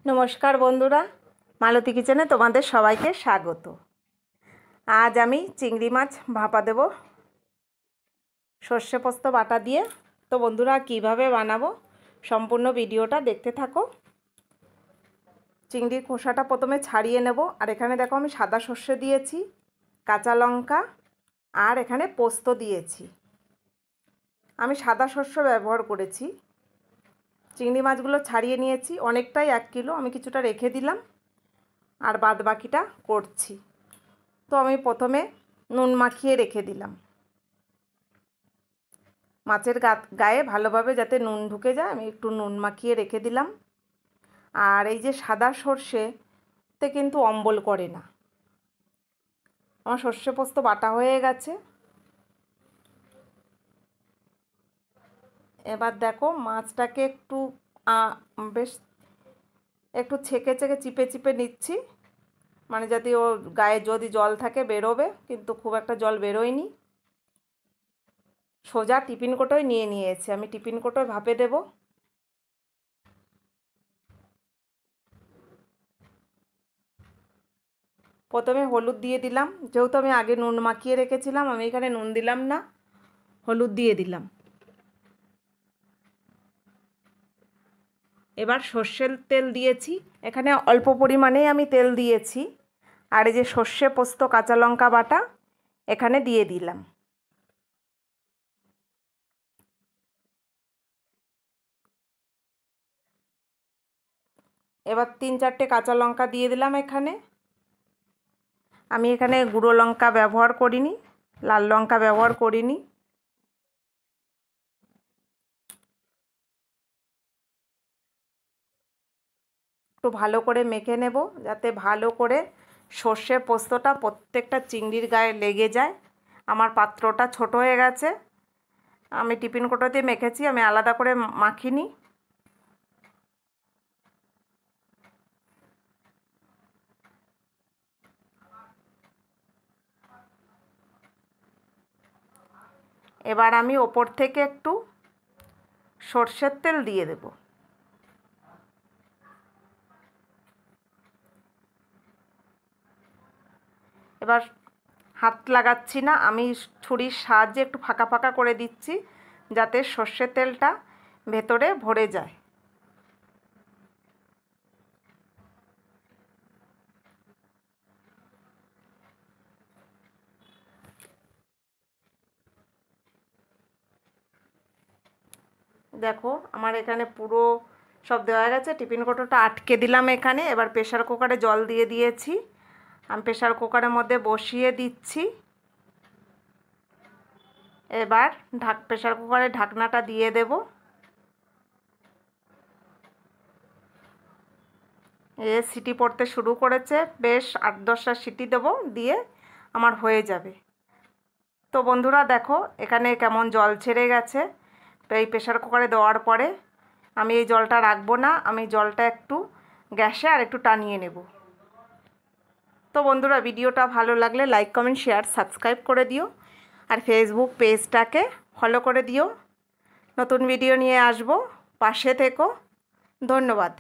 নমস্কার বন্ধুরা, মালতী কিচেনে তোমাদের সবাইকে স্বাগত। আজ আমি চিংড়ি মাছ ভাপা দেব সর্ষে পোস্ত বাটা দিয়ে। তো বন্ধুরা, কিভাবে বানাবো সম্পূর্ণ ভিডিওটা দেখতে থাকো। চিংড়ির খোসাটা প্রথমে ছাড়িয়ে নেব। আর এখানে দেখো আমি সাদা সর্ষে দিয়েছি, কাঁচা লঙ্কা আর এখানে পোস্ত দিয়েছি। আমি সাদা সর্ষে ব্যবহার করেছি। চিংড়ি মাছগুলো ছাড়িয়ে নিয়েছি, অনেকটাই 1 কিলো। আমি কিছুটা রেখে দিলাম আর বাদ বাকিটা করছি। তো আমি প্রথমে নুন মাখিয়ে রেখে দিলাম, মাছের গায়ে ভালোভাবে যাতে নুন ঢুকে যায়, আমি একটু নুন মাখিয়ে রেখে দিলাম। আর এই যে সাদা সর্ষেতে কিন্তু অম্বল করে না। আমার সর্ষে পোস্ত বাটা হয়ে গেছে। এবার দেখো মাছটাকে একটু বেশ একটু ছেঁকে চিপে চিপে নিচ্ছি, মানে যাতে ওর গায়ে যদি জল থাকে বেরোবে, কিন্তু খুব একটা জল বেরোয়নি। সোজা টিফিন কোটোয় নিয়ে নিয়েছি। আমি টিফিন কোটোয় ভাপে দেব। প্রথমে হলুদ দিয়ে দিলাম, যেহেতু আমি আগে নুন মাখিয়ে রেখেছিলাম, আমি এখানে নুন দিলাম না, হলুদ দিয়ে দিলাম। এবার সর্ষের তেল দিয়েছি, এখানে অল্প পরিমাণেই আমি তেল দিয়েছি। আর এই যে সর্ষে পোস্ত কাঁচা লঙ্কা বাটা এখানে দিয়ে দিলাম। এবার 3-4টে কাঁচা লঙ্কা দিয়ে দিলাম এখানে। আমি এখানে গুঁড়ো লঙ্কা ব্যবহার করিনি, লাল লঙ্কা ব্যবহার করিনি। একটু ভালো করে মেখে নেব, যাতে ভালো করে সর্ষে পোস্তটা প্রত্যেকটা চিংড়ির গায়ে লেগে যায়। আমার পাত্রটা ছোট হয়ে গেছে, আমি টিফিন কোটোতে মেখেছি, আমি আলাদা করে মাখিনি। এবার আমি ওপর থেকে একটু সর্ষের তেল দিয়ে দেব। এবার হাত লাগাচ্ছি না, আমি ছুরির সাহায্যে একটু ফাঁকা ফাঁকা করে দিচ্ছি, যাতে সর্ষের তেলটা ভেতরে ভরে যায়। দেখো আমার এখানে পুরো সব দেওয়া গেছে। টিফিন কোটোটা আটকে দিলাম এখানে। এবার প্রেসার কুকারে জল দিয়ে দিয়েছি, আমি প্রেসার কুকারের মধ্যে বসিয়ে দিচ্ছি। এবার প্রেসার কুকারের ঢাকনাটা দিয়ে দেব। সিটি পড়তে শুরু করেছে, বেশ 8-10টা সিটি দেব, দিয়ে আমার হয়ে যাবে। তো বন্ধুরা দেখো এখানে কেমন জল ছেড়ে গেছে। তো এই প্রেসার কুকারে দেওয়ার পরে আমি এই জলটা রাখবো না, আমি জলটা একটু গ্যাসে আর একটু টানিয়ে নেব। তো বন্ধুরা, ভিডিওটা ভালো লাগলে লাইক কমেন্ট শেয়ার সাবস্ক্রাইব করে দিও, আর ফেসবুক পেজটাকে ফলো করে দিও। নতুন ভিডিও নিয়ে আসবো, পাশে থেকো। ধন্যবাদ।